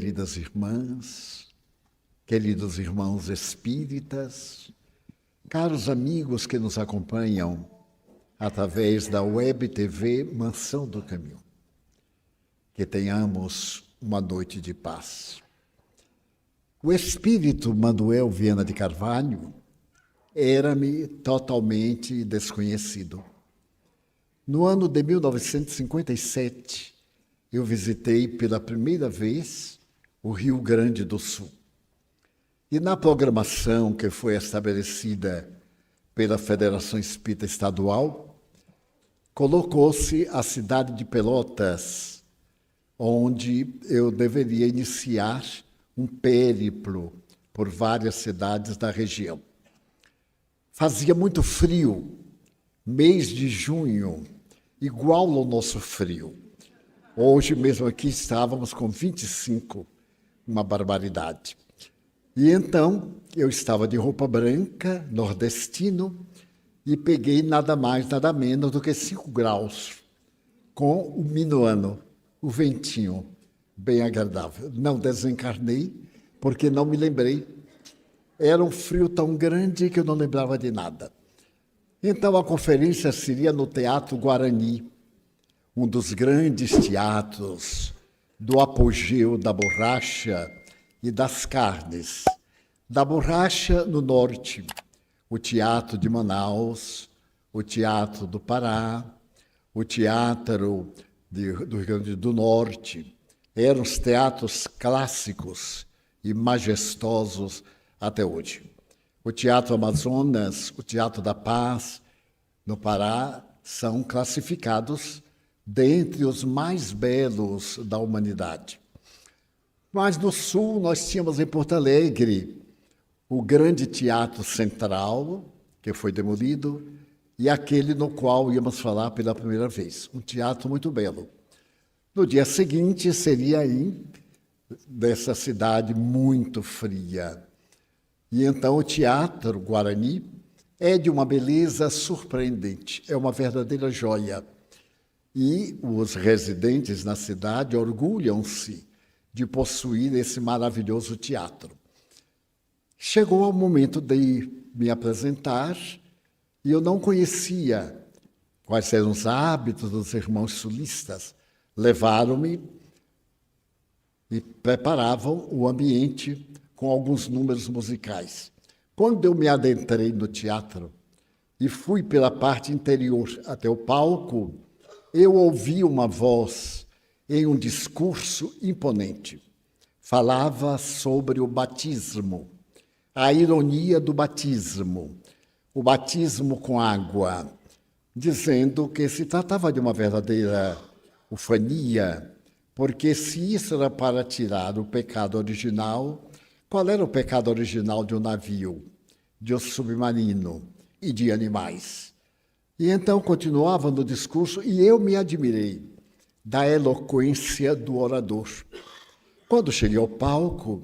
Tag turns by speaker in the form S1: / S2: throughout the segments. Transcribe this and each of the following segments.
S1: Queridas irmãs, queridos irmãos espíritas, caros amigos que nos acompanham através da Web TV Mansão do Caminho, que tenhamos uma noite de paz. O espírito Manuel Viana de Carvalho era-me totalmente desconhecido. No ano de 1957, eu visitei pela primeira vez o Rio Grande do Sul. E na programação que foi estabelecida pela Federação Espírita Estadual, colocou-se a cidade de Pelotas, onde eu deveria iniciar um périplo por várias cidades da região. Fazia muito frio, mês de junho, igual ao nosso frio. Hoje mesmo aqui estávamos com 25, uma barbaridade. E então eu estava de roupa branca, nordestino, e peguei nada mais, nada menos do que 5 graus, com o minuano, o ventinho, bem agradável. Não desencarnei, porque não me lembrei. Era um frio tão grande que eu não lembrava de nada. Então a conferência seria no Teatro Guarani, um dos grandes teatros do apogeu da borracha e das carnes. Da borracha no norte, o Teatro de Manaus, o Teatro do Pará, o Teatro do Rio Grande do Norte. Eram os teatros clássicos e majestosos até hoje. O Teatro Amazonas, o Teatro da Paz, no Pará, são classificados dentre os mais belos da humanidade. Mas no Sul nós tínhamos em Porto Alegre o grande Teatro Central, que foi demolido, e aquele no qual íamos falar pela primeira vez, um teatro muito belo. No dia seguinte seria aí, dessa cidade muito fria. E então o Teatro Guarani é de uma beleza surpreendente, é uma verdadeira joia. E os residentes na cidade orgulham-se de possuir esse maravilhoso teatro. Chegou o momento de me apresentar e eu não conhecia quais eram os hábitos dos irmãos sulistas. Levaram-me e preparavam o ambiente com alguns números musicais. Quando eu me adentrei no teatro e fui pela parte interior até o palco, eu ouvi uma voz em um discurso imponente. Falava sobre o batismo, a ironia do batismo, o batismo com água, dizendo que se tratava de uma verdadeira ufania, porque se isso era para tirar o pecado original, qual era o pecado original de um navio, de um submarino e de animais? E então continuava no discurso e eu me admirei da eloquência do orador. Quando cheguei ao palco,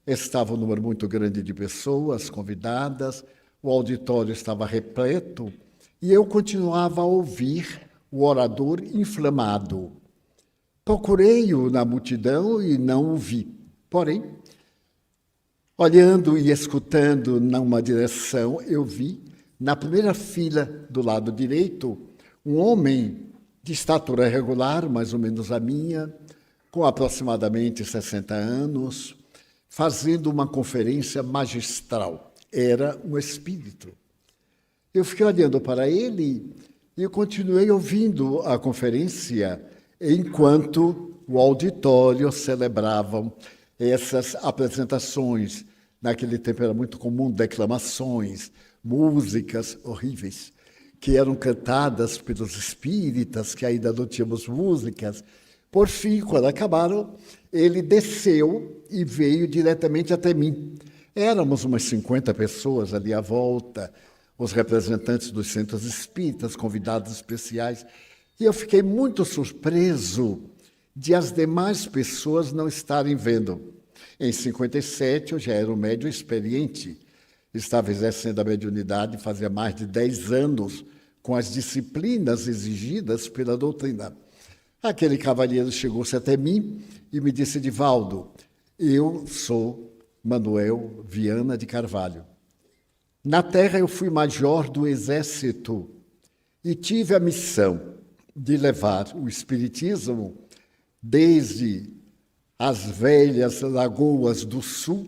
S1: estava um número muito grande de pessoas convidadas, o auditório estava repleto e eu continuava a ouvir o orador inflamado. Procurei-o na multidão e não o vi. Porém, olhando e escutando numa direção, eu vi, na primeira fila do lado direito, um homem de estatura regular, mais ou menos a minha, com aproximadamente 60 anos, fazendo uma conferência magistral. Era um espírito. Eu fiquei olhando para ele e eu continuei ouvindo a conferência enquanto o auditório celebravam essas apresentações. Naquele tempo era muito comum declamações, músicas horríveis, que eram cantadas pelos espíritas, que ainda não tínhamos músicas. Por fim, quando acabaram, ele desceu e veio diretamente até mim. Éramos umas 50 pessoas ali à volta, os representantes dos centros espíritas, convidados especiais, e eu fiquei muito surpreso de as demais pessoas não estarem vendo. Em 57, eu já era um médium experiente, estava exercendo a mediunidade fazia mais de 10 anos, com as disciplinas exigidas pela doutrina. Aquele cavalheiro chegou-se até mim e me disse: Divaldo, Eu sou Manuel Viana de Carvalho. Na Terra eu fui major do Exército e tive a missão de levar o Espiritismo desde as velhas lagoas do Sul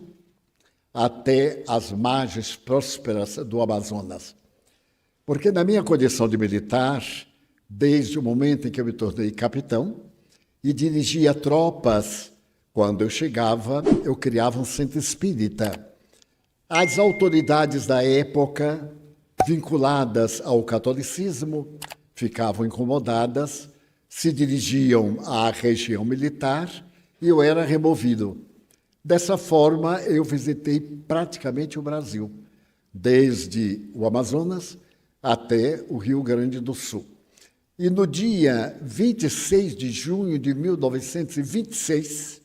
S1: até as margens prósperas do Amazonas. Porque na minha condição de militar, desde o momento em que eu me tornei capitão e dirigia tropas, quando eu chegava, eu criava um centro espírita. As autoridades da época, vinculadas ao catolicismo, ficavam incomodadas, se dirigiam à região militar e eu era removido. Dessa forma, eu visitei praticamente o Brasil, desde o Amazonas até o Rio Grande do Sul. E no dia 26 de junho de 1926,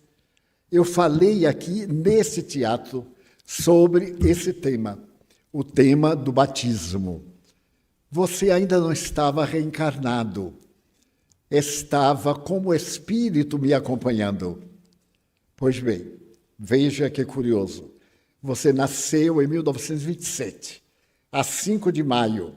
S1: eu falei aqui nesse teatro sobre esse tema, o tema do batismo. Você ainda não estava reencarnado, estava como espírito me acompanhando. Pois bem, veja que curioso. Você nasceu em 1927, a 5 de maio,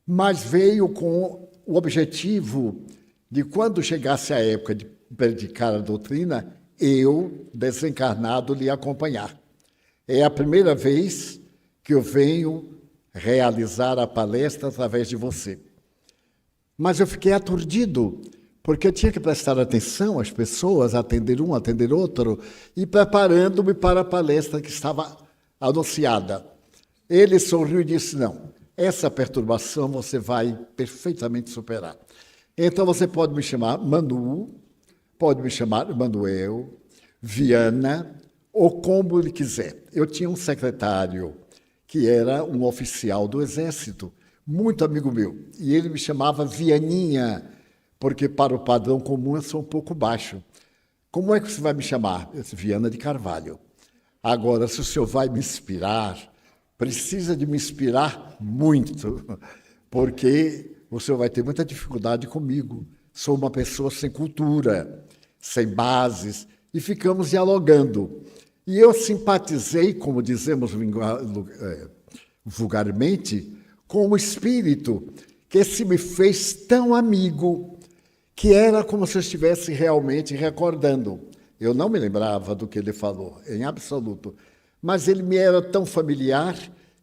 S1: mas veio com o objetivo de, quando chegasse a época de predicar a doutrina, eu, desencarnado, lhe acompanhar. É a primeira vez que eu venho realizar a palestra através de você. Mas eu fiquei aturdido, porque eu tinha que prestar atenção às pessoas, atender um, atender outro, e preparando-me para a palestra que estava anunciada. Ele sorriu e disse, não, essa perturbação você vai perfeitamente superar. Então você pode me chamar Manu, pode me chamar Manuel, Viana, ou como ele quiser. Eu tinha um secretário que era um oficial do Exército, muito amigo meu, e ele me chamava Vianinha, porque para o padrão comum eu sou um pouco baixo. Como é que você vai me chamar? Eu disse, Viana de Carvalho. Agora, se o senhor vai me inspirar, precisa de me inspirar muito, porque o senhor vai ter muita dificuldade comigo. Sou uma pessoa sem cultura, sem bases, e ficamos dialogando. E eu simpatizei, como dizemos vulgarmente, com o espírito que se me fez tão amigo, que era como se eu estivesse realmente recordando. Eu não me lembrava do que ele falou, em absoluto, mas ele me era tão familiar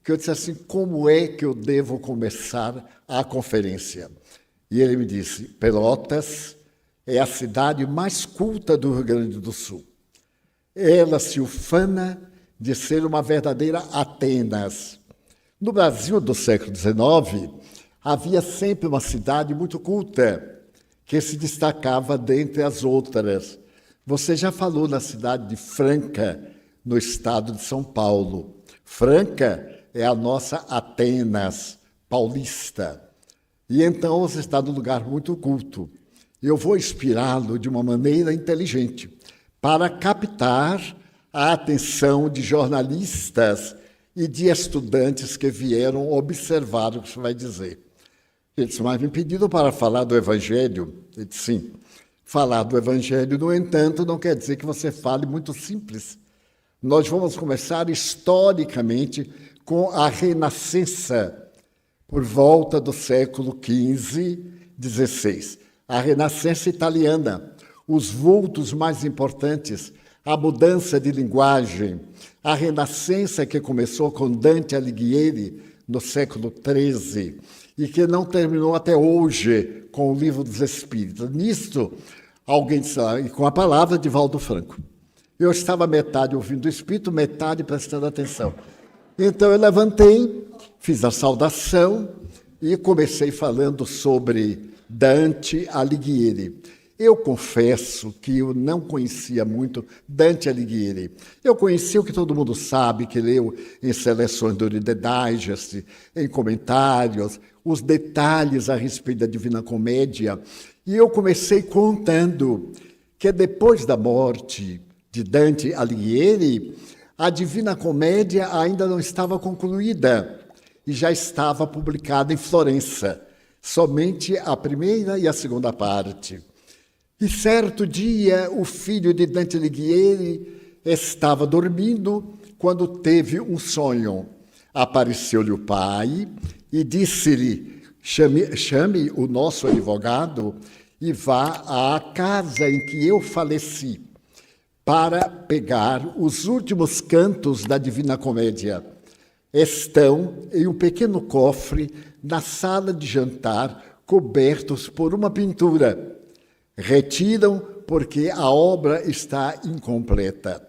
S1: que eu disse assim, como é que eu devo começar a conferência? E ele me disse, Pelotas é a cidade mais culta do Rio Grande do Sul. Ela se ufana de ser uma verdadeira Atenas. No Brasil do século XIX, havia sempre uma cidade muito culta, que se destacava dentre as outras. Você já falou na cidade de Franca, no estado de São Paulo. Franca é a nossa Atenas paulista. E então você está num lugar muito culto. Eu vou inspirá-lo de uma maneira inteligente, para captar a atenção de jornalistas e de estudantes que vieram observar o que você vai dizer. Ele disse, mas me pediram para falar do Evangelho. Ele disse, sim. Falar do Evangelho, no entanto, não quer dizer que você fale muito simples. Nós vamos começar historicamente com a Renascença, por volta do século XV, XVI. A Renascença italiana, os vultos mais importantes, a mudança de linguagem, a Renascença que começou com Dante Alighieri no século XIII e que não terminou até hoje com o Livro dos Espíritos. Nisto, alguém disse, e com a palavra de Valdo Franco. Eu estava metade ouvindo o Espírito, metade prestando atenção. Então eu levantei, fiz a saudação e comecei falando sobre Dante Alighieri. Eu confesso que eu não conhecia muito Dante Alighieri. Eu conhecia o que todo mundo sabe, que leu em seleções do The Digest, em comentários, os detalhes a respeito da Divina Comédia. E eu comecei contando que depois da morte de Dante Alighieri, a Divina Comédia ainda não estava concluída e já estava publicada em Florença, somente a primeira e a segunda parte. E certo dia, o filho de Dante Alighieri estava dormindo quando teve um sonho. Apareceu-lhe o pai e disse-lhe: chame o nosso advogado e vá à casa em que eu faleci, para pegar os últimos cantos da Divina Comédia. Estão em um pequeno cofre na sala de jantar, cobertos por uma pintura. Retiram, porque a obra está incompleta.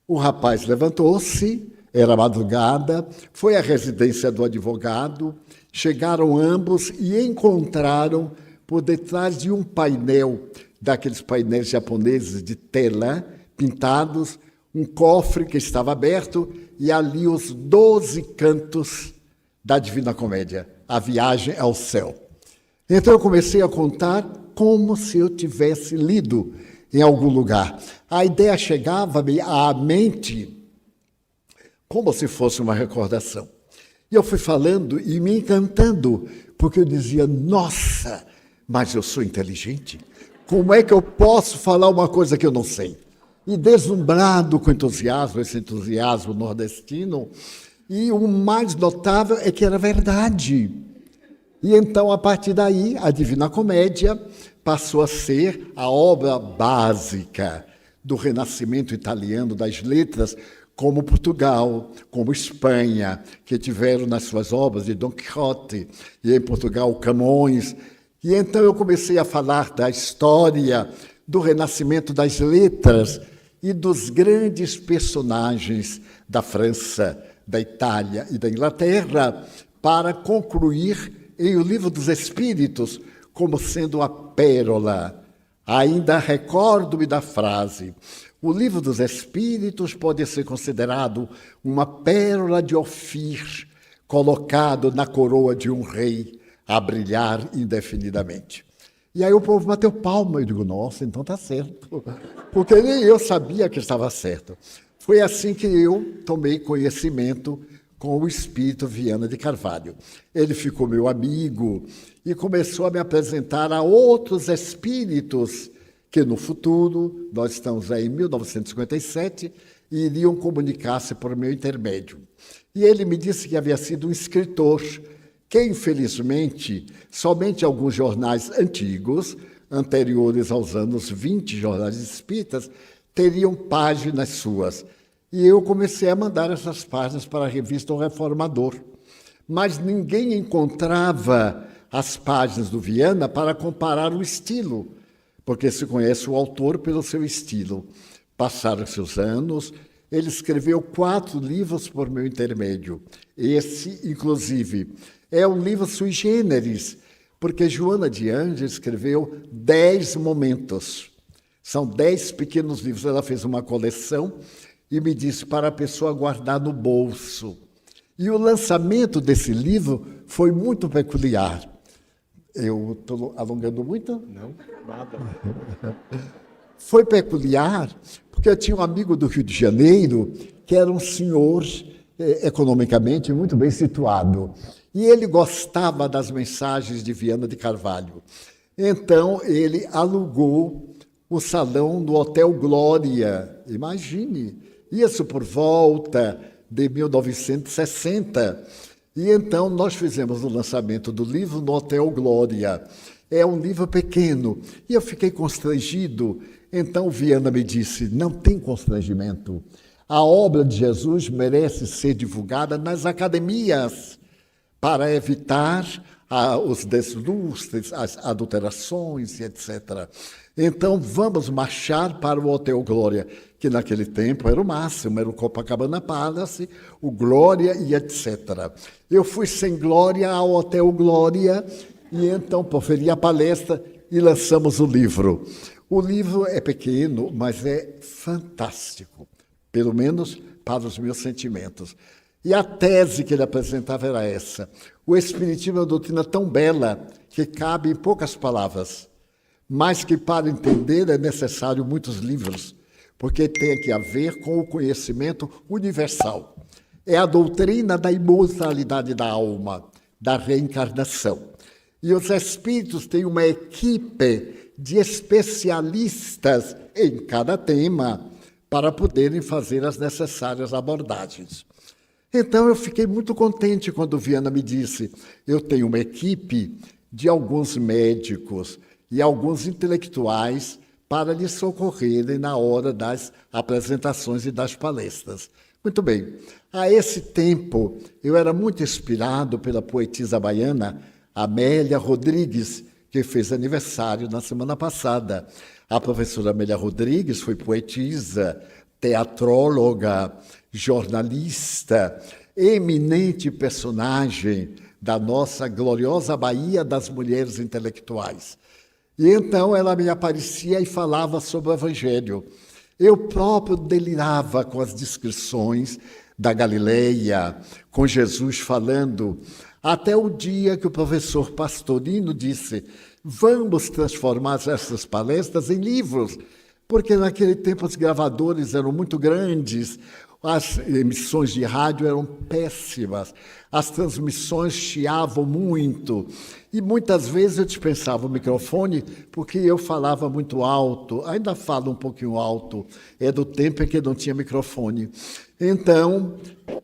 S1: O rapaz levantou-se, era madrugada, foi à residência do advogado, chegaram ambos e encontraram, por detrás de um painel, daqueles painéis japoneses de tela, pintados, um cofre que estava aberto e ali os 12 cantos da Divina Comédia, a viagem ao céu. Então eu comecei a contar como se eu tivesse lido em algum lugar. A ideia chegava-me à mente como se fosse uma recordação. E eu fui falando e me encantando, porque eu dizia: nossa, mas eu sou inteligente. Como é que eu posso falar uma coisa que eu não sei? E deslumbrado com entusiasmo, esse entusiasmo nordestino, e o mais notável é que era verdade. E então, a partir daí, a Divina Comédia passou a ser a obra básica do Renascimento italiano das letras, como Portugal, como Espanha, que tiveram nas suas obras de Dom Quixote, e em Portugal, Camões. E então eu comecei a falar da história do Renascimento das letras e dos grandes personagens da França, da Itália e da Inglaterra, para concluir em O Livro dos Espíritos como sendo a pérola. Ainda recordo-me da frase: o Livro dos Espíritos pode ser considerado uma pérola de Ofir, colocado na coroa de um rei, a brilhar indefinidamente. E aí o povo bateu palma, eu digo: nossa, então está certo, porque nem eu sabia que estava certo. Foi assim que eu tomei conhecimento com o espírito Viana de Carvalho. Ele ficou meu amigo e começou a me apresentar a outros espíritos que no futuro, nós estamos aí em 1957, iriam comunicar-se por meu intermédio. E ele me disse que havia sido um escritor, que infelizmente somente alguns jornais antigos, anteriores aos anos 20, jornais espíritas, teriam páginas suas. E eu comecei a mandar essas páginas para a revista O Reformador. Mas ninguém encontrava as páginas do Viana para comparar o estilo, porque se conhece o autor pelo seu estilo. Passaram-se os anos, ele escreveu 4 livros por meu intermédio. Esse, inclusive, é um livro sui generis, porque Joana de Ângeles escreveu 10 momentos. São 10 pequenos livros. Ela fez uma coleção e me disse para a pessoa guardar no bolso. E o lançamento desse livro foi muito peculiar. Eu estou alongando muito?
S2: Não, nada.
S1: Foi peculiar porque eu tinha um amigo do Rio de Janeiro que era um senhor economicamente muito bem situado. E ele gostava das mensagens de Viana de Carvalho. Então, ele alugou o salão do Hotel Glória. Imagine, isso por volta de 1960. E então nós fizemos o lançamento do livro no Hotel Glória. É um livro pequeno. E eu fiquei constrangido. Então Viana me disse: não tem constrangimento. A obra de Jesus merece ser divulgada nas academias para evitar os deslustres, as adulterações, etc. Então, vamos marchar para o Hotel Glória, que naquele tempo era o máximo, era o Copacabana Palace, o Glória e etc. Eu fui sem glória ao Hotel Glória e então proferi a palestra e lançamos o livro. O livro é pequeno, mas é fantástico, pelo menos para os meus sentimentos. E a tese que ele apresentava era essa: o Espiritismo é uma doutrina tão bela que cabe em poucas palavras, mas que para entender é necessário muitos livros, porque tem que haver com o conhecimento universal. É a doutrina da imortalidade da alma, da reencarnação. E os espíritos têm uma equipe de especialistas em cada tema para poderem fazer as necessárias abordagens. Então, eu fiquei muito contente quando Viana me disse: eu tenho uma equipe de alguns médicos e alguns intelectuais para lhe socorrerem na hora das apresentações e das palestras. Muito bem. A esse tempo, eu era muito inspirado pela poetisa baiana Amélia Rodrigues, que fez aniversário na semana passada. A professora Amélia Rodrigues foi poetisa, teatróloga, jornalista, eminente personagem da nossa gloriosa Bahia das mulheres intelectuais. E então ela me aparecia e falava sobre o Evangelho. Eu próprio delirava com as descrições da Galileia, com Jesus falando, até o dia que o professor Pastorino disse: vamos transformar essas palestras em livros, porque naquele tempo os gravadores eram muito grandes, as emissões de rádio eram péssimas, as transmissões chiavam muito, e muitas vezes eu dispensava o microfone porque eu falava muito alto, ainda falo um pouquinho alto, é do tempo em que não tinha microfone. Então,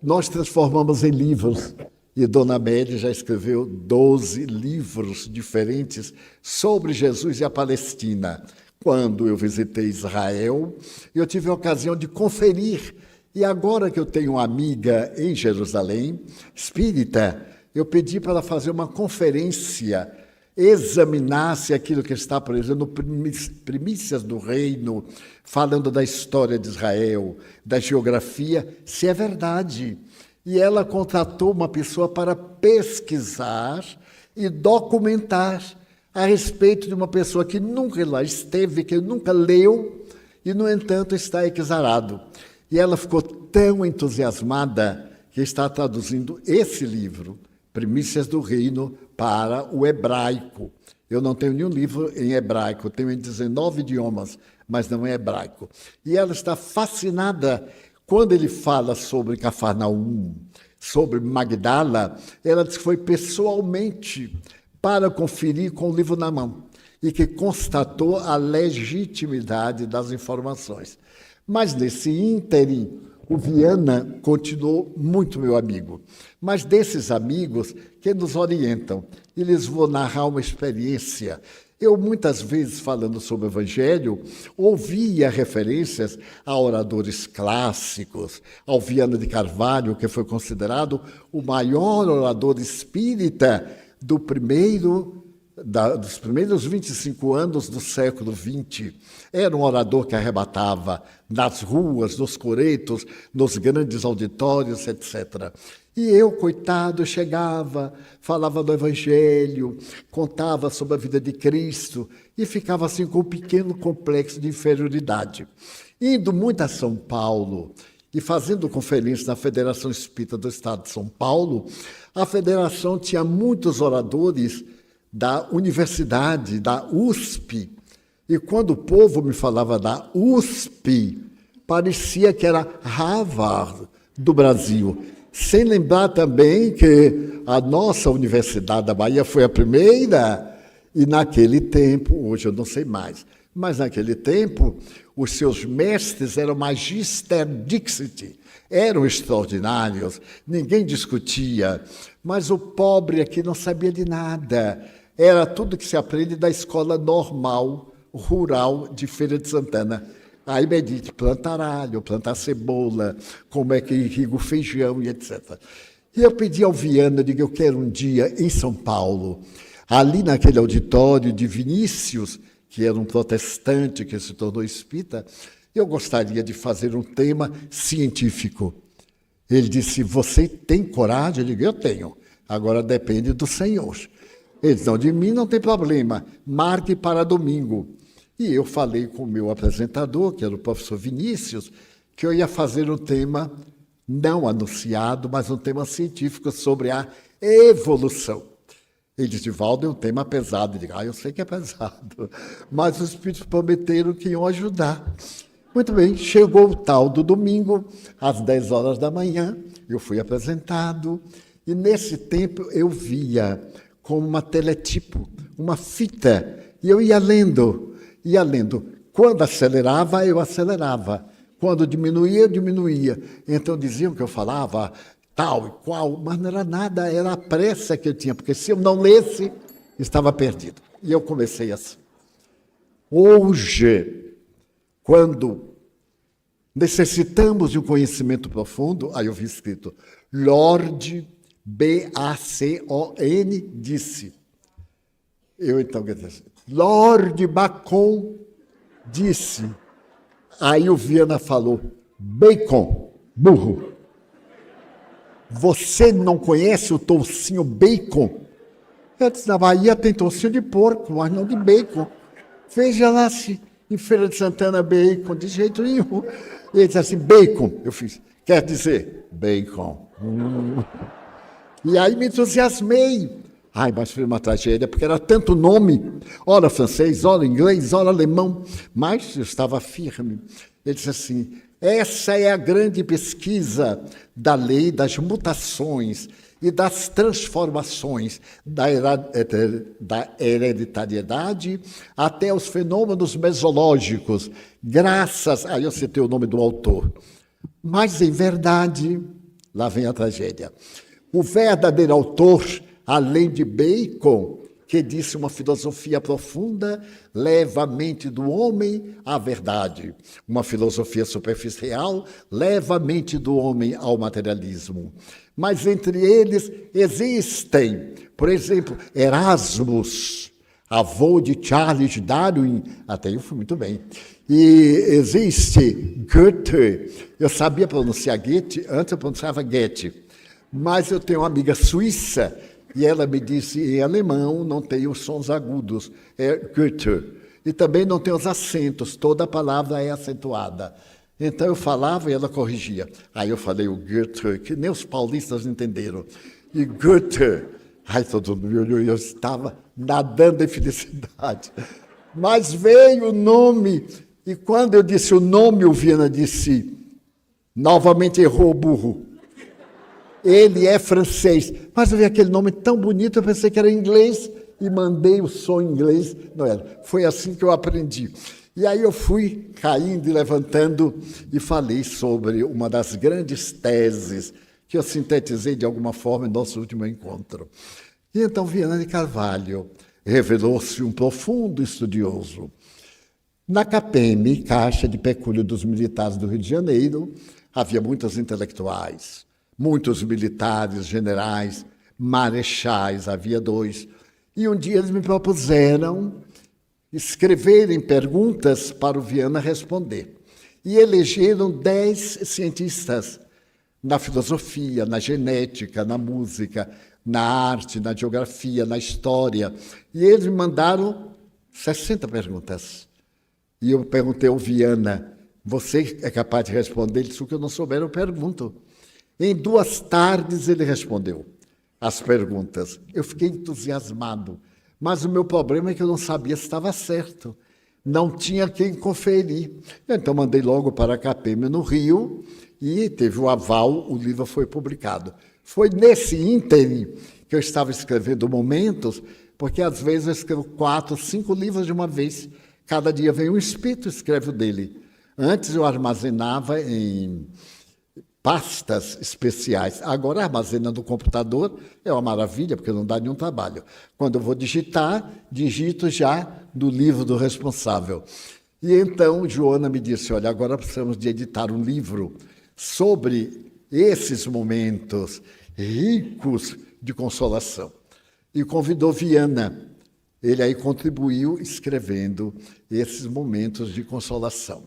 S1: nós transformamos em livros, e Dona Amélia já escreveu 12 livros diferentes sobre Jesus e a Palestina. Quando eu visitei Israel, eu tive a ocasião de conferir. E agora que eu tenho uma amiga em Jerusalém, espírita, eu pedi para ela fazer uma conferência, examinasse aquilo que está, por exemplo, no Primícias do Reino, falando da história de Israel, da geografia, se é verdade. E ela contratou uma pessoa para pesquisar e documentar a respeito de uma pessoa que nunca lá esteve, que nunca leu, e, no entanto, está exarado. E ela ficou tão entusiasmada que está traduzindo esse livro, Primícias do Reino, para o hebraico. Eu não tenho nenhum livro em hebraico, tenho em 19 idiomas, mas não em hebraico. E ela está fascinada quando ele fala sobre Cafarnaum, sobre Magdala. Ela diz que foi pessoalmente para conferir com o livro na mão e que constatou a legitimidade das informações. Mas, nesse ínterim, o Viana continuou muito meu amigo. Mas desses amigos que nos orientam, e lhes vou narrar uma experiência. Eu, muitas vezes, falando sobre o Evangelho, ouvia referências a oradores clássicos, ao Viana de Carvalho, que foi considerado o maior orador espírita dos primeiros 25 anos do século XX. Era um orador que arrebatava nas ruas, nos coretos, nos grandes auditórios, etc. E eu, coitado, chegava, falava do Evangelho, contava sobre a vida de Cristo e ficava assim com um pequeno complexo de inferioridade. Indo muito a São Paulo e fazendo conferência na Federação Espírita do Estado de São Paulo, a federação tinha muitos oradores da universidade, da USP, e quando o povo me falava da USP, parecia que era Harvard do Brasil, sem lembrar também que a nossa Universidade da Bahia foi a primeira, e naquele tempo, hoje eu não sei mais, mas naquele tempo, os seus mestres eram Magister Dixit, eram extraordinários, ninguém discutia, mas o pobre aqui não sabia de nada. Era tudo que se aprende da escola normal, rural de Feira de Santana. Aí me diz, plantar alho, plantar cebola, como é que irriga o feijão e etc. E eu pedi ao Viana, eu digo, eu quero um dia em São Paulo, ali naquele auditório de Vinícius, que era um protestante que se tornou espírita, eu gostaria de fazer um tema científico. Ele disse, você tem coragem? Eu digo, eu tenho. Agora depende do Senhor. Ele disse, não, de mim não tem problema, marque para domingo. E eu falei com o meu apresentador, que era o professor Vinícius, que eu ia fazer um tema não anunciado, mas um tema científico sobre a evolução. Ele disse, Valdo, é um tema pesado. Eu digo, eu sei que é pesado, mas os espíritos prometeram que iam ajudar. Muito bem, chegou o tal do domingo, às 10 horas da manhã, eu fui apresentado, e nesse tempo eu via como uma teletipo, uma fita, e eu ia lendo. Quando acelerava, eu acelerava. Quando diminuía, diminuía. Então diziam que eu falava tal e qual, mas não era nada, era a pressa que eu tinha, porque se eu não lesse, estava perdido. E eu comecei assim. Hoje, quando necessitamos de um conhecimento profundo, aí eu vi escrito, Lord B-A-C-O-N disse. Eu então, Lord Bacon disse. Aí o Viana falou, Bacon, burro. Você não conhece o toucinho bacon? Eu disse, na Bahia tem toucinho de porco, mas não de bacon. Veja lá se em Feira de Santana bacon, de jeito nenhum. Ele disse assim, bacon. Eu fiz, quer dizer, bacon. E aí me entusiasmei. Ai, mas foi uma tragédia, porque era tanto nome. Ora francês, ora inglês, ora alemão. Mas eu estava firme. Ele disse assim, essa é a grande pesquisa da lei das mutações e das transformações da hereditariedade até os fenômenos mesológicos, graças... Aí eu citei o nome do autor. Mas, em verdade, lá vem a tragédia. O verdadeiro autor, além de Bacon, que disse uma filosofia profunda, leva a mente do homem à verdade. Uma filosofia superficial leva a mente do homem ao materialismo. Mas entre eles existem, por exemplo, Erasmus, avô de Charles Darwin, até eu fui muito bem. E existe Goethe, eu sabia pronunciar Goethe, antes eu pronunciava Goethe, mas eu tenho uma amiga suíça, e ela me disse, em alemão não tem os sons agudos, é Goethe. E também não tem os acentos, toda palavra é acentuada. Então eu falava e ela corrigia. Aí eu falei o Goethe, que nem os paulistas entenderam. E Goethe, ai, todo mundo olhou e eu estava nadando em felicidade. Mas veio o nome, e quando eu disse o nome, o Viana disse, novamente errou o burro. Ele é francês. Mas eu vi aquele nome tão bonito, eu pensei que era inglês e mandei o som em inglês. Não era. Foi assim que eu aprendi. E aí eu fui caindo e levantando e falei sobre uma das grandes teses que eu sintetizei de alguma forma em nosso último encontro. E então Viana de Carvalho revelou-se um profundo estudioso. Na CAPEM, Caixa de Pecúlio dos Militares do Rio de Janeiro, havia muitos intelectuais, muitos militares, generais, marechais, havia 2. E um dia eles me propuseram escreverem perguntas para o Viana responder. E elegeram 10 cientistas na filosofia, na genética, na música, na arte, na geografia, na história. E eles me mandaram 60 perguntas. E eu perguntei ao Viana, você é capaz de responder? Ele disse, o que eu não souber, eu pergunto. Em 2 tardes ele respondeu as perguntas. Eu fiquei entusiasmado, mas o meu problema é que eu não sabia se estava certo. Não tinha quem conferir. Então mandei logo para a CAPEM no Rio e teve o aval, o livro foi publicado. Foi nesse ínterim que eu estava escrevendo Momentos, porque às vezes eu escrevo 4, 5 livros de uma vez. Cada dia vem um espírito e escreve o dele. Antes eu armazenava em pastas especiais. Agora, armazena no computador, é uma maravilha, porque não dá nenhum trabalho. Quando eu vou digitar, digito já no livro do responsável. E então, Joana me disse, olha, agora precisamos de editar um livro sobre esses momentos ricos de consolação. E convidou Viana. Ele aí contribuiu escrevendo esses momentos de consolação.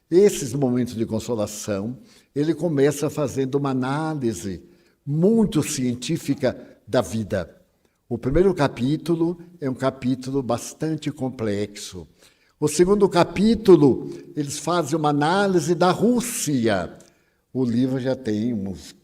S1: Esses momentos de consolação, ele começa fazendo uma análise muito científica da vida. O primeiro capítulo é um capítulo bastante complexo. O segundo capítulo, eles fazem uma análise da Rússia. O livro já tem uns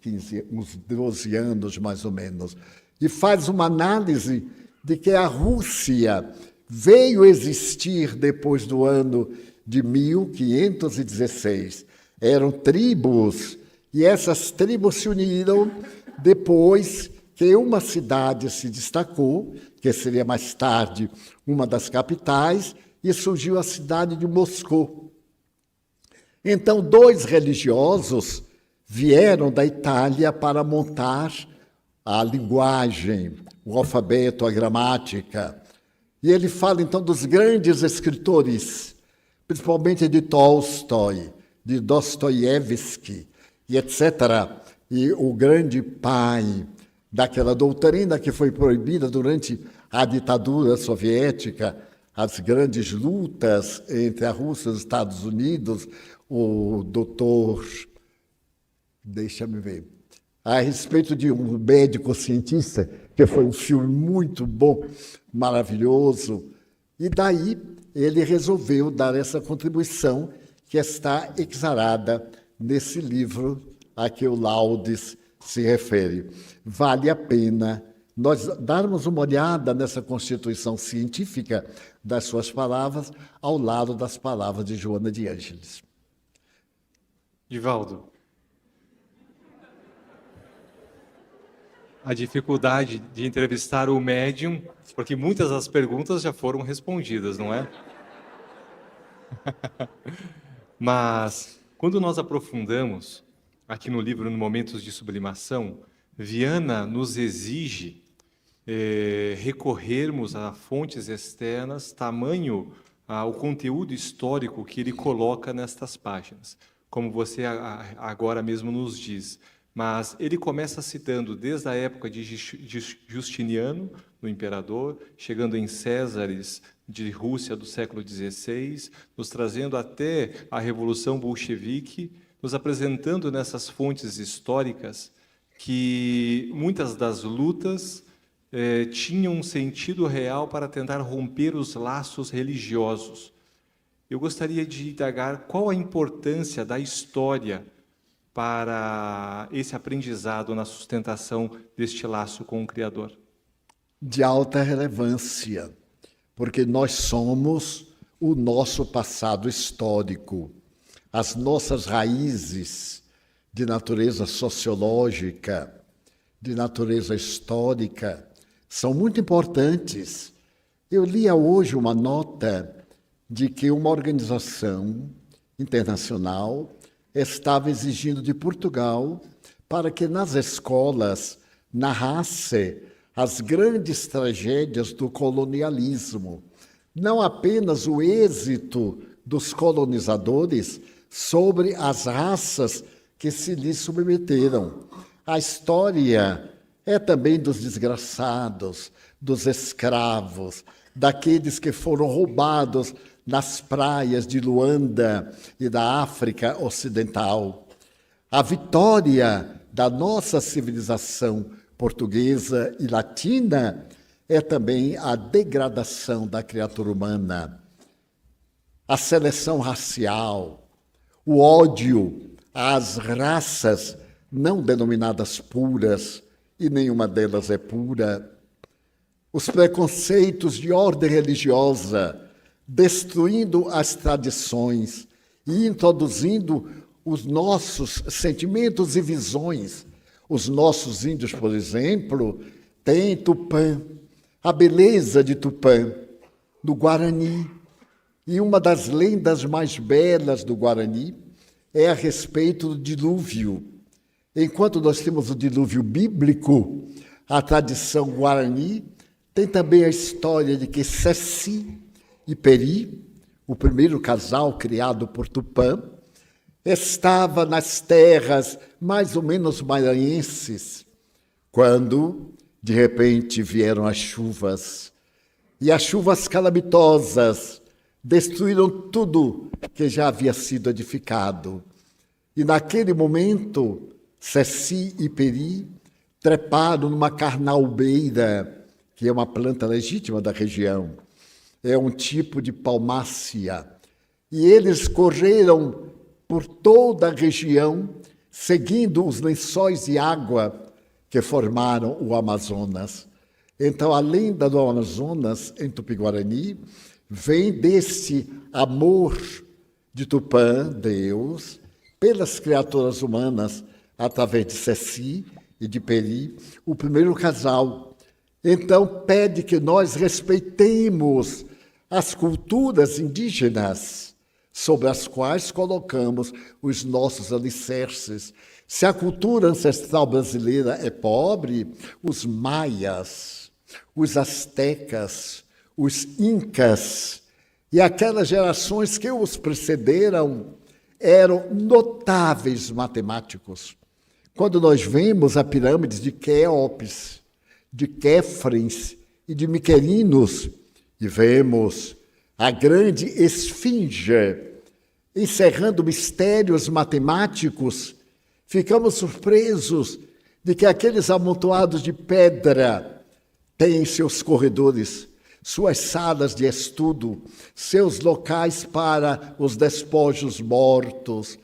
S1: 12 anos, mais ou menos. E faz uma análise de que a Rússia veio existir depois do ano de 1516. Eram tribos, e essas tribos se uniram depois que uma cidade se destacou, que seria mais tarde uma das capitais, e surgiu a cidade de Moscou. Então, 2 religiosos vieram da Itália para montar a linguagem, o alfabeto, a gramática. E ele fala, então, dos grandes escritores, principalmente de Tolstói, de Dostoiévski, e etc. E o grande pai daquela doutrina que foi proibida durante a ditadura soviética, as grandes lutas entre a Rússia e os Estados Unidos, o doutor, deixa-me ver, a respeito de um médico cientista, que foi um filme muito bom, maravilhoso, e daí ele resolveu dar essa contribuição que está exarada nesse livro a que o Laudes se refere. Vale a pena nós darmos uma olhada nessa constituição científica das suas palavras ao lado das palavras de Joana de Ângeles.
S2: Divaldo, a dificuldade de entrevistar o médium, porque muitas das perguntas já foram respondidas, não é? Mas, quando nós aprofundamos aqui no livro, no Momentos de Sublimação, Viana nos exige recorrermos a fontes externas, tamanho o conteúdo histórico que ele coloca nestas páginas, como você agora mesmo nos diz. Mas ele começa citando desde a época de Justiniano, no imperador, chegando em Césares de Rússia do século XVI, nos trazendo até a Revolução Bolchevique, nos apresentando nessas fontes históricas que muitas das lutas tinham um sentido real para tentar romper os laços religiosos. Eu gostaria de indagar qual a importância da história para esse aprendizado na sustentação deste laço com o Criador.
S1: De alta relevância, porque nós somos o nosso passado histórico, as nossas raízes de natureza sociológica, de natureza histórica, são muito importantes. Eu lia hoje uma nota de que uma organização internacional estava exigindo de Portugal para que nas escolas narrasse as grandes tragédias do colonialismo, não apenas o êxito dos colonizadores sobre as raças que se lhes submeteram. A história é também dos desgraçados, dos escravos, daqueles que foram roubados nas praias de Luanda e da África Ocidental. A vitória da nossa civilização portuguesa e latina é também a degradação da criatura humana, a seleção racial, o ódio às raças não denominadas puras, e nenhuma delas é pura, os preconceitos de ordem religiosa, destruindo as tradições e introduzindo os nossos sentimentos e visões. Os nossos índios, por exemplo, têm Tupã, a beleza de Tupã, do Guarani. E uma das lendas mais belas do Guarani é a respeito do dilúvio. Enquanto nós temos o dilúvio bíblico, a tradição Guarani tem também a história de que Ceci e Peri, o primeiro casal criado por Tupã, estava nas terras mais ou menos maranhenses, quando, de repente, vieram as chuvas. E as chuvas calamitosas destruíram tudo que já havia sido edificado. E naquele momento, Ceci e Peri treparam numa carnaubeira, que é uma planta legítima da região. É um tipo de palmácea. E eles correram por toda a região, seguindo os lençóis de água que formaram o Amazonas. Então, a lenda do Amazonas, em Tupi-Guarani, vem desse amor de Tupã, Deus, pelas criaturas humanas, através de Ceci e de Peri, o primeiro casal. Então, pede que nós respeitemos as culturas indígenas, sobre as quais colocamos os nossos alicerces. Se a cultura ancestral brasileira é pobre, os maias, os astecas, os incas e aquelas gerações que os precederam eram notáveis matemáticos. Quando nós vemos a pirâmide de Quéops, de Quéfrens e de Miquerinos, e vemos a grande esfinge encerrando mistérios matemáticos, ficamos surpresos de que aqueles amontoados de pedra têm seus corredores, suas salas de estudo, seus locais para os despojos mortos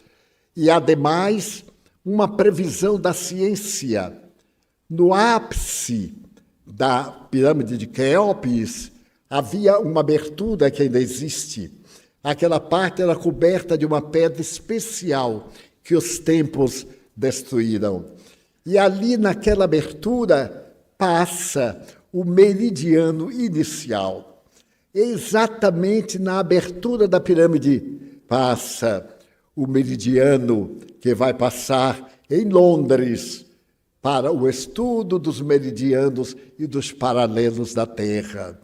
S1: e, ademais, uma previsão da ciência. No ápice da pirâmide de Quéops havia uma abertura que ainda existe. Aquela parte era coberta de uma pedra especial que os tempos destruíram. E ali, naquela abertura, passa o meridiano inicial. Exatamente na abertura da pirâmide passa o meridiano que vai passar em Londres para o estudo dos meridianos e dos paralelos da Terra.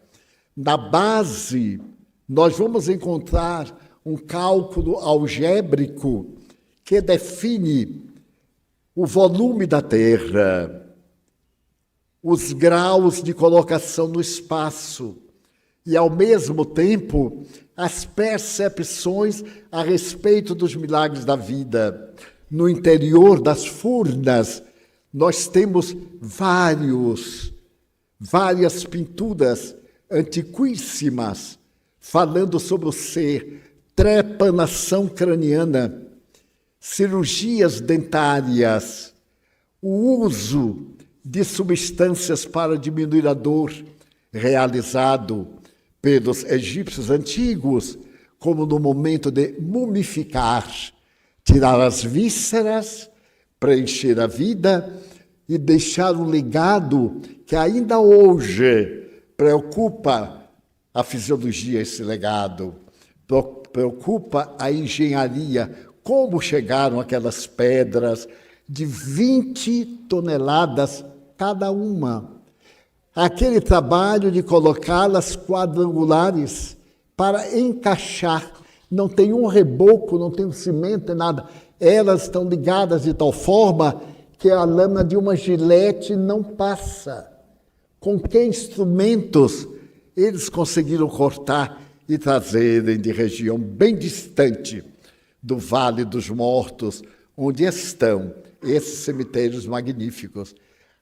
S1: Na base, nós vamos encontrar um cálculo algébrico que define o volume da Terra, os graus de colocação no espaço e, ao mesmo tempo, as percepções a respeito dos milagres da vida. No interior das furnas, nós temos várias pinturas antiquíssimas falando sobre o ser, trepanação craniana, cirurgias dentárias, o uso de substâncias para diminuir a dor, realizado pelos egípcios antigos, como no momento de mumificar, tirar as vísceras, preencher a vida e deixar um legado que ainda hoje preocupa a fisiologia, esse legado, preocupa a engenharia, como chegaram aquelas pedras de 20 toneladas cada uma. Aquele trabalho de colocá-las quadrangulares para encaixar, não tem um reboco, não tem um cimento, nada. Elas estão ligadas de tal forma que a lâmina de uma gilete não passa. Com que instrumentos eles conseguiram cortar e trazerem de região bem distante do Vale dos Mortos, onde estão esses cemitérios magníficos.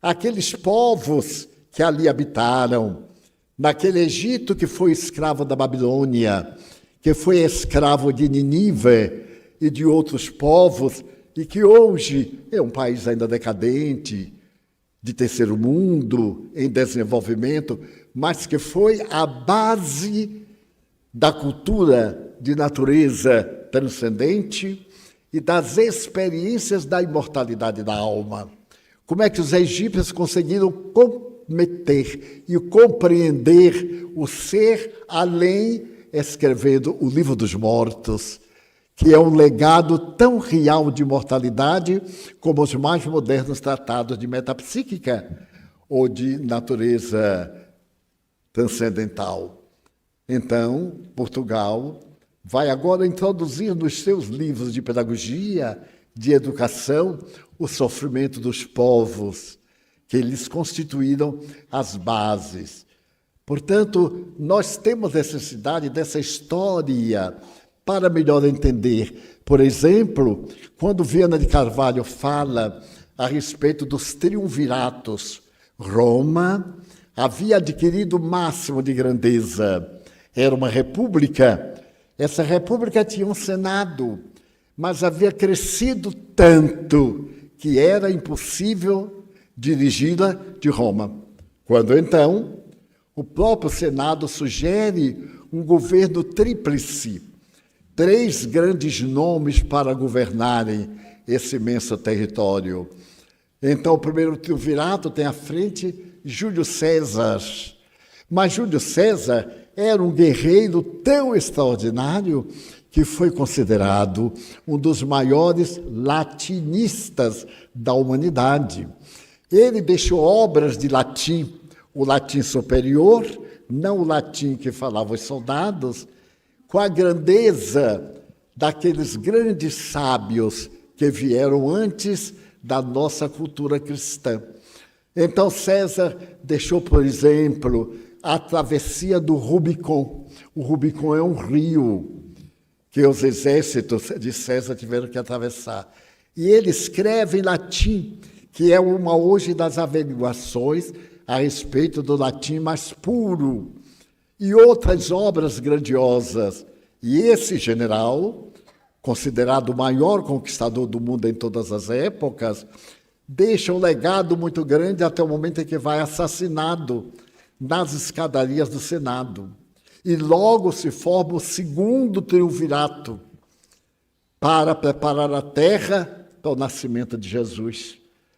S1: Aqueles povos que ali habitaram, naquele Egito que foi escravo da Babilônia, que foi escravo de Nínive e de outros povos, e que hoje é um país ainda decadente, de terceiro mundo, em desenvolvimento, mas que foi a base da cultura de natureza transcendente e das experiências da imortalidade da alma. Como é que os egípcios conseguiram cometer e compreender o ser além, escrevendo o Livro dos Mortos, que é um legado tão real de imortalidade como os mais modernos tratados de metapsíquica ou de natureza transcendental. Então, Portugal vai agora introduzir nos seus livros de pedagogia, de educação, o sofrimento dos povos, que eles constituíram as bases. Portanto, nós temos necessidade dessa história para melhor entender. Por exemplo, quando Viana de Carvalho fala a respeito dos triunviratos, Roma havia adquirido o máximo de grandeza. Era uma república. Essa república tinha um senado, mas havia crescido tanto que era impossível dirigi-la de Roma. Quando, então, o próprio Senado sugere um governo tríplice, 3 grandes nomes para governarem esse imenso território. Então, o primeiro triunvirato tem à frente Júlio César. Mas Júlio César era um guerreiro tão extraordinário que foi considerado um dos maiores latinistas da humanidade. Ele deixou obras de latim, o latim superior, não o latim que falavam os soldados, com a grandeza daqueles grandes sábios que vieram antes da nossa cultura cristã. Então César deixou, por exemplo, a travessia do Rubicon. O Rubicon é um rio que os exércitos de César tiveram que atravessar. E ele escreve em latim, que é uma hoje das averiguações a respeito do latim mais puro. E outras obras grandiosas. E esse general, considerado o maior conquistador do mundo em todas as épocas, deixa um legado muito grande até o momento em que vai assassinado nas escadarias do Senado. E logo se forma o segundo triunvirato para preparar a terra para o nascimento de Jesus.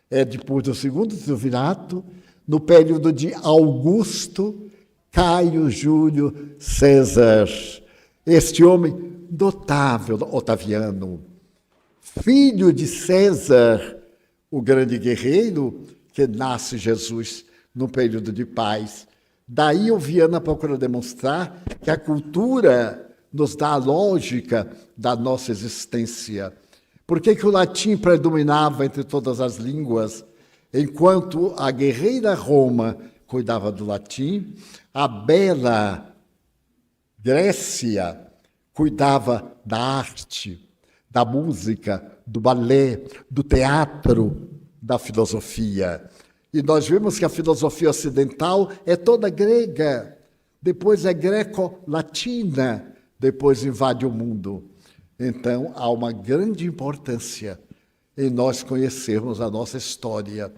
S1: É depois do segundo triunvirato, no período de Augusto, Caio Júlio César. Este homem notável, Otaviano, filho de César, o grande guerreiro, que nasce Jesus no período de paz. Daí o Viana procura demonstrar que a cultura nos dá a lógica da nossa existência. Por que o latim predominava entre todas as línguas, enquanto a guerreira Roma cuidava do latim, a bela Grécia cuidava da arte, da música, do balé, do teatro, da filosofia. E nós vemos que a filosofia ocidental é toda grega, depois é greco-latina, depois invade o mundo. Então, há uma grande importância em nós conhecermos a nossa história,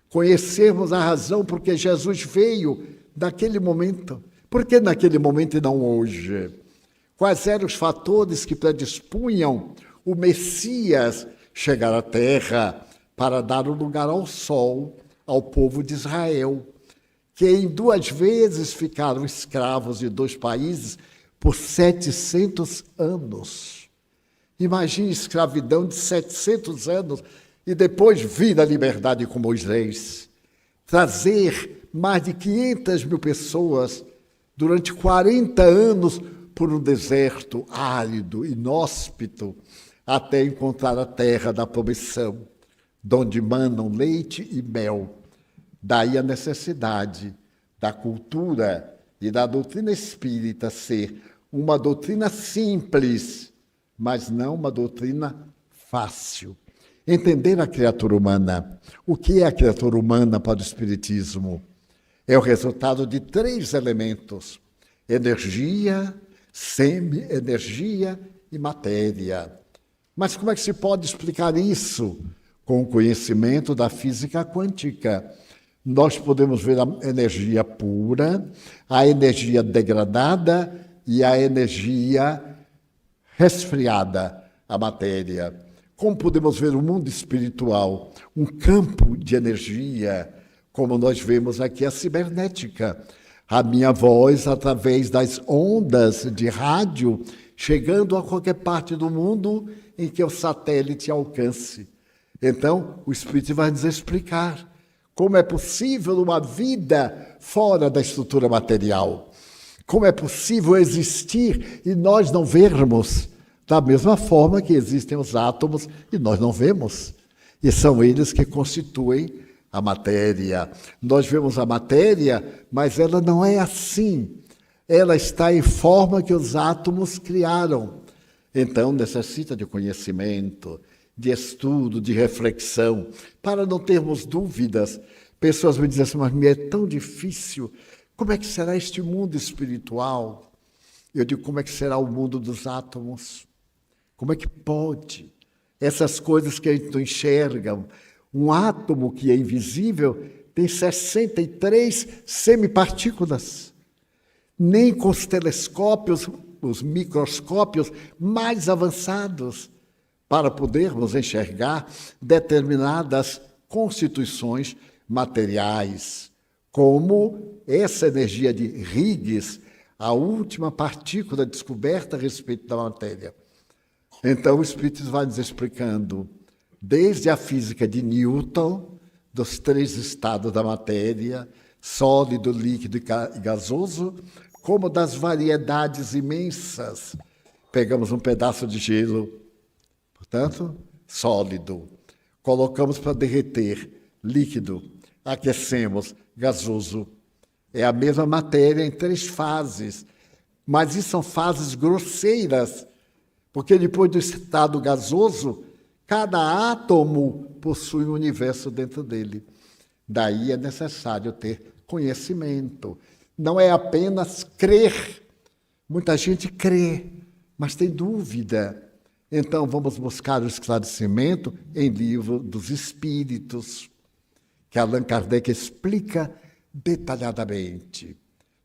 S1: conhecermos a razão por que Jesus veio naquele momento. Por que naquele momento e não hoje? Quais eram os fatores que predispunham o Messias chegar à terra para dar um lugar ao sol, ao povo de Israel, que em 2 vezes ficaram escravos de 2 países por 700 anos. Imagine escravidão de 700 anos e depois vir a liberdade com Moisés. Trazer mais de 500 mil pessoas durante 40 anos por um deserto árido, inóspito, até encontrar a terra da promissão, donde manam leite e mel. Daí a necessidade da cultura e da doutrina espírita ser uma doutrina simples, mas não uma doutrina fácil. Entender a criatura humana. O que é a criatura humana para o Espiritismo? É o resultado de 3 elementos: energia, semi-energia e matéria. Mas como é que se pode explicar isso? Com o conhecimento da física quântica. Nós podemos ver a energia pura, a energia degradada e a energia resfriada, a matéria. Como podemos ver o mundo espiritual? Um campo de energia, como nós vemos aqui a cibernética. A minha voz, através das ondas de rádio, chegando a qualquer parte do mundo em que o satélite alcance. Então, o Espírito vai nos explicar como é possível uma vida fora da estrutura material. Como é possível existir e nós não vermos, da mesma forma que existem os átomos e nós não vemos. E são eles que constituem a matéria. Nós vemos a matéria, mas ela não é assim. Ela está em forma que os átomos criaram. Então, necessita de conhecimento, de estudo, de reflexão, para não termos dúvidas. Pessoas me dizem assim, mas me é tão difícil. Como é que será este mundo espiritual? Eu digo, como é que será o mundo dos átomos? Como é que pode? Essas coisas que a gente não enxerga. Um átomo que é invisível tem 63 semipartículas. Nem com os telescópios, os microscópios mais avançados, para podermos enxergar determinadas constituições materiais, como essa energia de Higgs, a última partícula descoberta a respeito da matéria. Então, o Espírito vai nos explicando, desde a física de Newton, dos 3 estados da matéria, sólido, líquido e gasoso, como das variedades imensas. Pegamos um pedaço de gelo, portanto, sólido. Colocamos para derreter, líquido. Aquecemos, gasoso. É a mesma matéria em 3 fases, mas isso são fases grosseiras, porque depois do estado gasoso, cada átomo possui um universo dentro dele. Daí é necessário ter conhecimento. Não é apenas crer. Muita gente crê, mas tem dúvida. Então, vamos buscar o esclarecimento em Livro dos Espíritos, que Allan Kardec explica detalhadamente.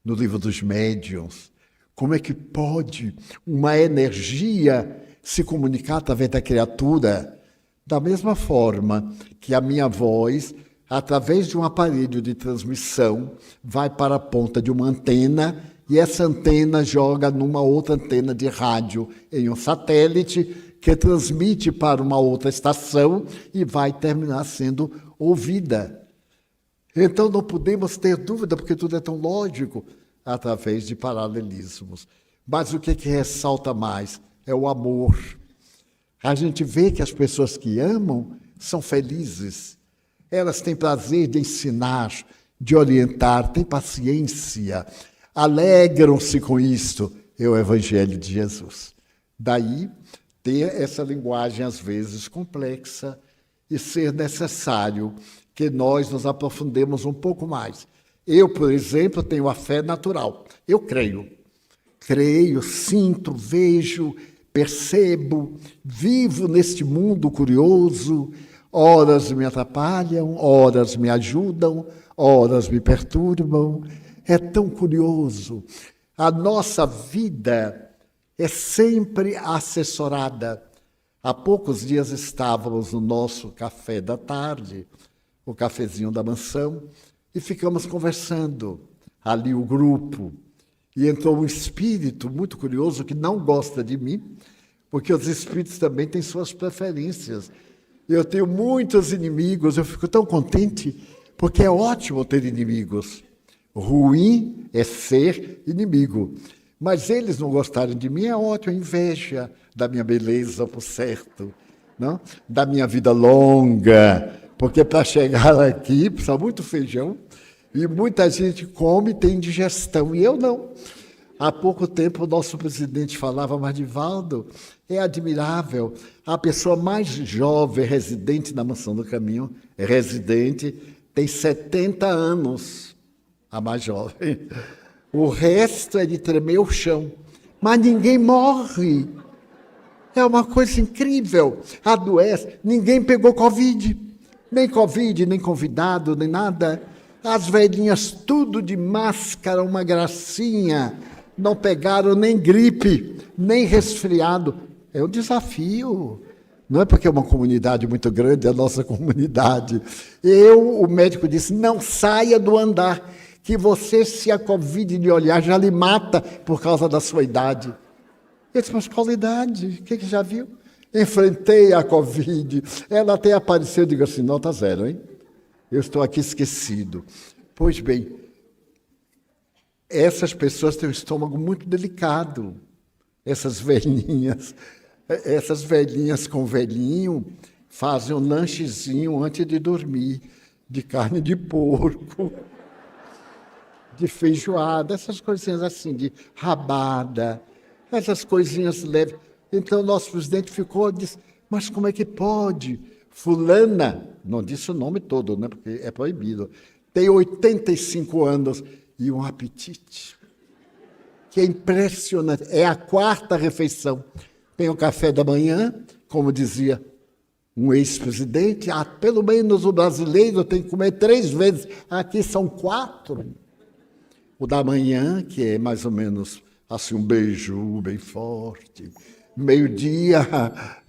S1: No Livro dos Médiuns, como é que pode uma energia se comunicar através da criatura? Da mesma forma que a minha voz, através de um aparelho de transmissão, vai para a ponta de uma antena e essa antena joga numa outra antena de rádio em um satélite que transmite para uma outra estação e vai terminar sendo ouvida. Então não podemos ter dúvida, porque tudo é tão lógico, através de paralelismos. Mas o que ressalta mais é o amor. A gente vê que as pessoas que amam são felizes. Elas têm prazer de ensinar, de orientar, têm paciência, alegram-se com isto. É o Evangelho de Jesus. Daí, ter essa linguagem, às vezes, complexa e ser necessário que nós nos aprofundemos um pouco mais. Eu, por exemplo, tenho a fé natural. Eu creio. Creio, sinto, vejo, percebo, vivo neste mundo curioso. Horas me atrapalham, horas me ajudam, horas me perturbam. É tão curioso. A nossa vida é sempre assessorada. Há poucos dias estávamos no nosso café da tarde, o cafezinho da mansão, e ficamos conversando, ali o grupo. E entrou um espírito muito curioso que não gosta de mim, porque os espíritos também têm suas preferências. Eu tenho muitos inimigos, eu fico tão contente, porque é ótimo ter inimigos. Ruim é ser inimigo. Mas eles não gostarem de mim, é ótimo, é inveja da minha beleza, por certo, não? Da minha vida longa, porque para chegar aqui precisa muito feijão, e muita gente come e tem indigestão, e eu não. Há pouco tempo o nosso presidente falava, mas Divaldo, é admirável, a pessoa mais jovem residente na Mansão do Caminho, é residente, tem 70 anos, a mais jovem. O resto é de tremer o chão, mas ninguém morre. É uma coisa incrível, adoece, ninguém pegou Covid, nem convidado, nem nada. As velhinhas tudo de máscara, uma gracinha, não pegaram nem gripe, nem resfriado. É um desafio. Não é porque é uma comunidade muito grande, é a nossa comunidade. O médico disse, não saia do andar, que você, se a Covid lhe olhar, já lhe mata por causa da sua idade. Eu disse, mas qual idade? O que já viu? Enfrentei a Covid. Ela até apareceu, eu digo assim, nota 0, hein? Eu estou aqui esquecido. Pois bem, essas pessoas têm um estômago muito delicado. Essas velhinhas com velhinho fazem um lanchezinho antes de dormir, de carne de porco, de feijoada, essas coisinhas assim, de rabada, essas coisinhas leves. Então, o nosso presidente ficou e disse, mas como é que pode? Fulana, não disse o nome todo, né, porque é proibido, tem 85 anos e um apetite que é impressionante. É a 4ª refeição. Tem o café da manhã, como dizia um ex-presidente, pelo menos o brasileiro tem que comer 3 vezes, aqui são 4. O da manhã, que é mais ou menos assim, um beijo bem forte. Meio-dia,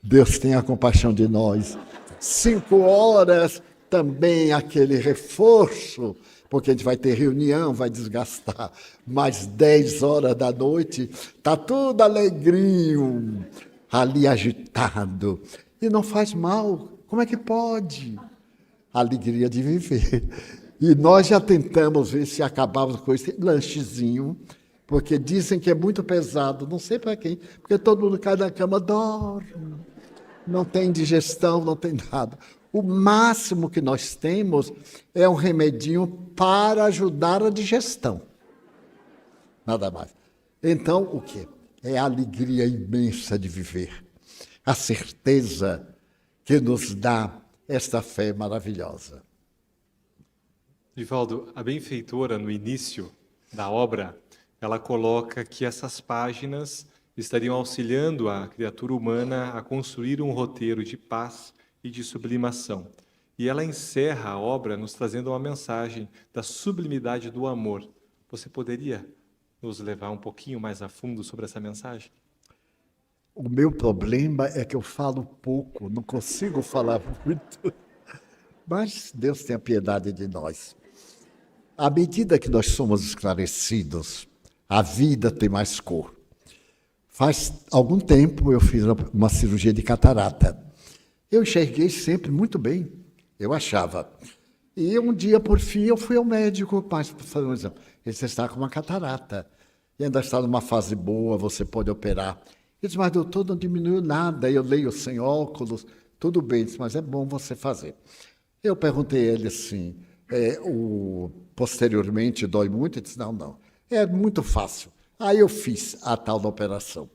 S1: Deus tenha compaixão de nós. 5 horas, também aquele reforço porque a gente vai ter reunião, vai desgastar mais 10 horas da noite, está tudo alegrinho, ali agitado, e não faz mal, como é que pode? A alegria de viver. E nós já tentamos ver se acabávamos com esse lanchezinho, porque dizem que é muito pesado, não sei para quem, porque todo mundo cai na cama, dorme, não tem digestão, não tem nada. O máximo que nós temos é um remedinho para ajudar a digestão. Nada mais. Então, o quê? É a alegria imensa de viver. A certeza que nos dá esta fé maravilhosa.
S2: Divaldo, a benfeitora, no início da obra, ela coloca que essas páginas estariam auxiliando a criatura humana a construir um roteiro de paz e de sublimação. E ela encerra a obra nos trazendo uma mensagem da sublimidade do amor. Você poderia nos levar um pouquinho mais a fundo sobre essa mensagem?
S1: O meu problema é que eu falo pouco, não consigo falar muito. Mas Deus tenha piedade de nós. À medida que nós somos esclarecidos, a vida tem mais cor. Faz algum tempo eu fiz uma cirurgia de catarata. Eu enxerguei sempre muito bem, eu achava. E um dia, por fim, eu fui ao médico para fazer um exame. Ele disse, você está com uma catarata. E ainda está numa fase boa, você pode operar. Ele disse, mas doutor, não diminuiu nada. Eu leio sem óculos, tudo bem. Ele disse, mas é bom você fazer. Eu perguntei a ele assim, posteriormente dói muito? Ele disse, não, é muito fácil. Aí eu fiz a tal da operação.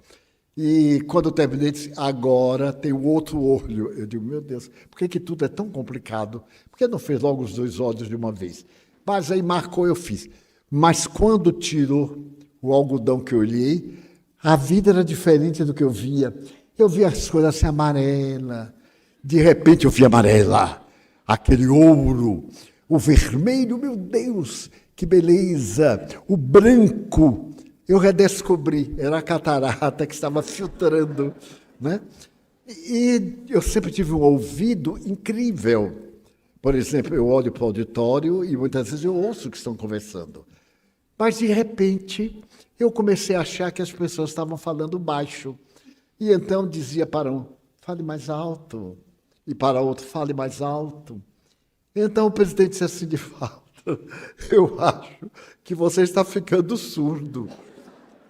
S1: E quando eu terminei, disse, agora tem o outro olho. Eu digo, meu Deus, por que tudo é tão complicado? Por que não fez logo os 2 olhos de uma vez? Mas aí marcou, eu fiz. Mas quando tirou o algodão que eu olhei, a vida era diferente do que eu via. Eu via as coisas assim, amarela. De repente eu vi amarela, aquele ouro, o vermelho, meu Deus, que beleza, o branco. Eu redescobri, era a catarata que estava filtrando, né? E eu sempre tive um ouvido incrível. Por exemplo, eu olho para o auditório e muitas vezes eu ouço que estão conversando. Mas, de repente, eu comecei a achar que as pessoas estavam falando baixo. E então dizia para um, fale mais alto. E para outro, fale mais alto. Então o presidente disse assim, de fato, eu acho que você está ficando surdo.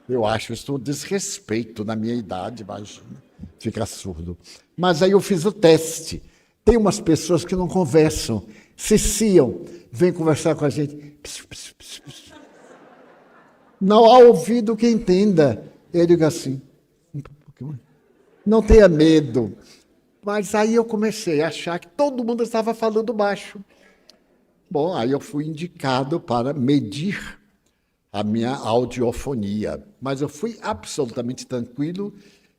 S1: Eu acho isso um desrespeito na minha idade, imagina, ficar surdo. Mas aí eu fiz o teste. Tem umas pessoas que não conversam, ciciam, vêm conversar com a gente. Pss, pss, pss, pss. Não há ouvido que entenda. Eu digo assim, não tenha medo. Mas aí eu comecei a achar que todo mundo estava falando baixo. Bom, aí eu fui indicado para medir a minha audiofonia. Mas eu fui absolutamente tranquilo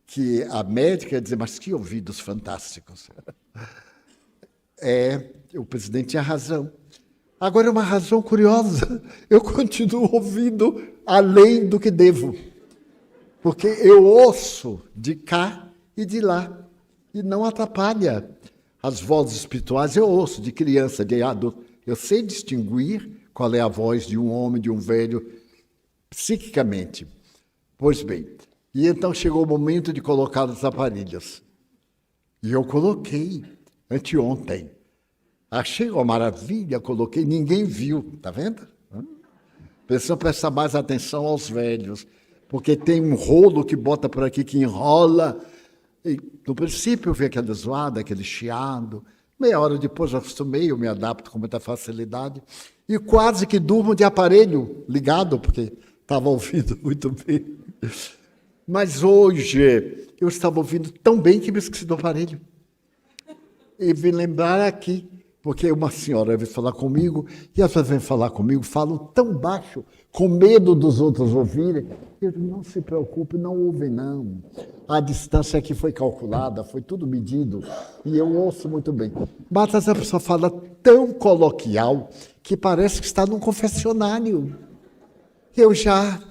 S1: que a médica ia dizer, mas que ouvidos fantásticos. O presidente tinha razão. Agora é uma razão curiosa. Eu continuo ouvindo além do que devo. Porque eu ouço de cá e de lá. E não atrapalha. As vozes espirituais eu ouço de criança, de adulto. Eu sei distinguir qual é a voz de um homem, de um velho, psiquicamente. Pois bem, e então chegou o momento de colocar os aparelhos. E eu coloquei anteontem. Achei uma maravilha, coloquei, ninguém viu, está vendo? Precisa prestar mais atenção aos velhos, porque tem um rolo que bota por aqui, que enrola. E, no princípio eu vi aquela zoada, aquele chiado. Meia hora depois eu acostumei, eu me adapto com muita facilidade. E quase que durmo de aparelho ligado, porque estava ouvindo muito bem. Mas hoje eu estava ouvindo tão bem que me esqueci do aparelho. E vim lembrar aqui, porque uma senhora veio falar comigo, e as pessoas vêm falar comigo, falam tão baixo, com medo dos outros ouvirem. Eu digo, não se preocupe, não ouvem não. A distância aqui foi calculada, foi tudo medido, e eu ouço muito bem. Mas essa pessoa fala tão coloquial, que parece que está num confessionário. Eu já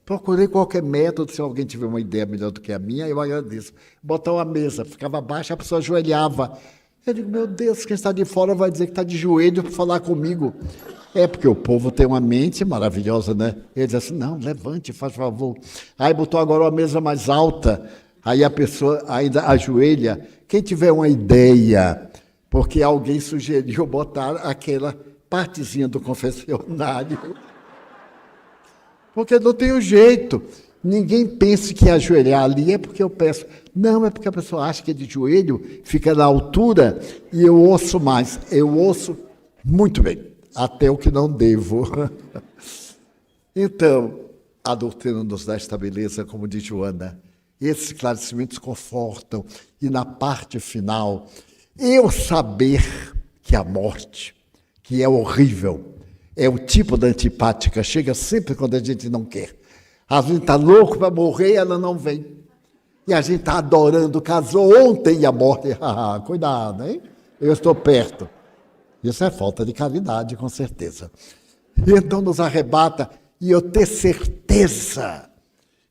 S1: procurei qualquer método, se alguém tiver uma ideia melhor do que a minha, eu agradeço. Botar uma mesa, ficava baixa, a pessoa ajoelhava. Eu digo, meu Deus, quem está de fora vai dizer que está de joelho para falar comigo. É porque o povo tem uma mente maravilhosa, né? Ele diz assim, não, levante, faz favor. Aí botou agora uma mesa mais alta, aí a pessoa ainda ajoelha. Quem tiver uma ideia, porque alguém sugeriu botar aquela partezinha do confessionário, porque não tem o jeito. Ninguém pense que ajoelhar ali é porque eu peço. Não, é porque a pessoa acha que é de joelho, fica na altura e eu ouço mais. Eu ouço muito bem, até o que não devo. Então, a doutrina nos dá esta beleza, como diz Joana. Esses esclarecimentos confortam. E na parte final, eu saber que a morte, que é horrível, é o tipo da antipática, chega sempre quando a gente não quer. A gente está louco para morrer e ela não vem. E a gente está adorando, casou ontem e a morte. Cuidado, hein? Eu estou perto. Isso é falta de caridade, com certeza. E então nos arrebata, e eu ter certeza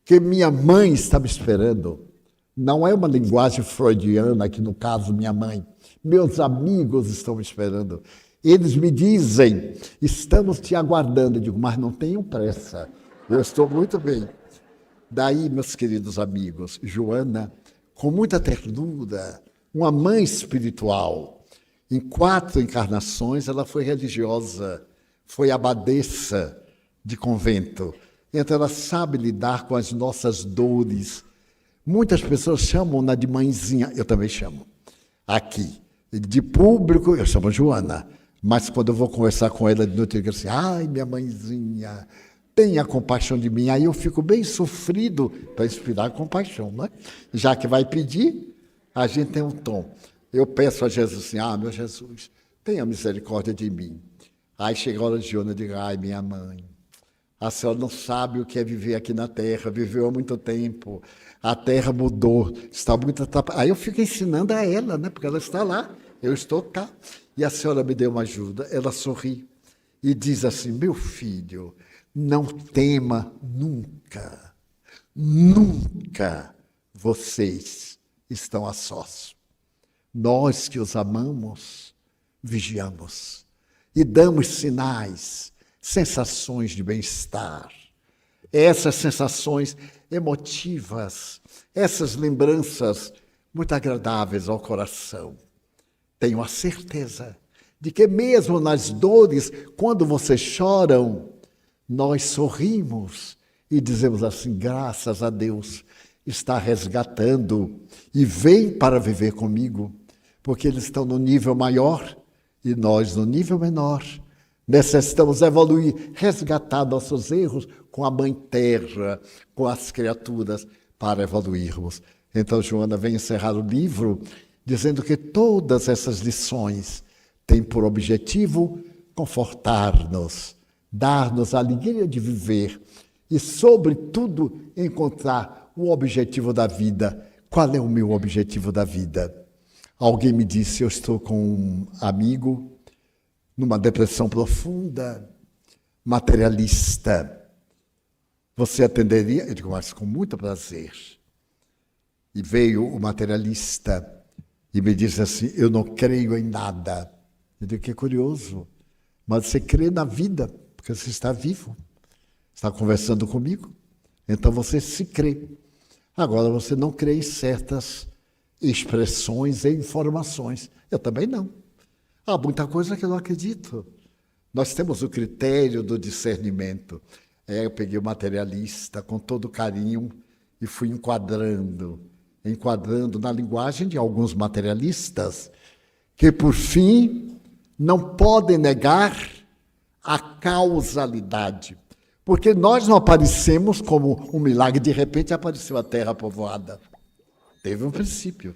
S1: que minha mãe está me esperando. Não é uma linguagem freudiana, que no caso minha mãe. Meus amigos estão me esperando. Eles me dizem, estamos te aguardando. Eu digo, mas não tenham pressa. Eu estou muito bem. Daí, meus queridos amigos, Joana, com muita ternura, uma mãe espiritual. Em 4 encarnações, ela foi religiosa, foi abadesa de convento. Então, ela sabe lidar com as nossas dores. Muitas pessoas chamam-na de mãezinha, eu também chamo. Aqui, de público, eu chamo Joana. Mas quando eu vou conversar com ela de noite, eu digo assim, ai, minha mãezinha, tenha compaixão de mim. Aí eu fico bem sofrido para inspirar compaixão, né? Já que vai pedir, a gente tem um tom. Eu peço a Jesus assim, meu Jesus, tenha misericórdia de mim. Aí chega a hora de Joana, eu digo, ai, minha mãe, a senhora não sabe o que é viver aqui na Terra, viveu há muito tempo, a Terra mudou, está muito atrapalhada. Aí eu fico ensinando a ela, né? Porque ela está lá, eu estou cá. E a senhora me deu uma ajuda, ela sorri e diz assim, meu filho, não tema nunca, nunca vocês estão a sós. Nós que os amamos, vigiamos e damos sinais, sensações de bem-estar. Essas sensações emotivas, essas lembranças muito agradáveis ao coração. Tenho a certeza de que mesmo nas dores, quando vocês choram, nós sorrimos e dizemos assim, graças a Deus, está resgatando e vem para viver comigo, porque eles estão no nível maior e nós no nível menor. Necessitamos evoluir, resgatar nossos erros com a Mãe Terra, com as criaturas, para evoluirmos. Então, Joana vem encerrar o livro dizendo que todas essas lições têm por objetivo confortar-nos, dar-nos a alegria de viver e, sobretudo, encontrar o objetivo da vida. Qual é o meu objetivo da vida? Alguém me disse, eu estou com um amigo numa depressão profunda, materialista. Você atenderia? Eu digo, mas com muito prazer. E veio o materialista e me disse assim, eu não creio em nada. Eu digo, que curioso, mas você crê na vida, porque você está vivo, está conversando comigo, então você se crê. Agora você não crê em certas expressões e informações. Eu também não. Há muita coisa que eu não acredito. Nós temos o critério do discernimento. Eu peguei o materialista com todo carinho e fui enquadrando na linguagem de alguns materialistas, que, por fim, não podem negar a causalidade. Porque nós não aparecemos como um milagre, de repente apareceu a terra povoada. Teve um princípio.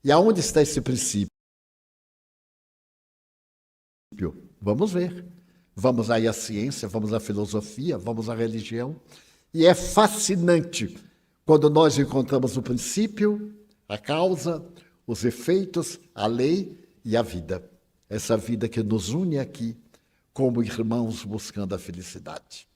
S1: E aonde está esse princípio? Vamos ver. Vamos aí à ciência, vamos à filosofia, vamos à religião. E é fascinante quando nós encontramos o princípio, a causa, os efeitos, a lei e a vida. Essa vida que nos une aqui como irmãos buscando a felicidade.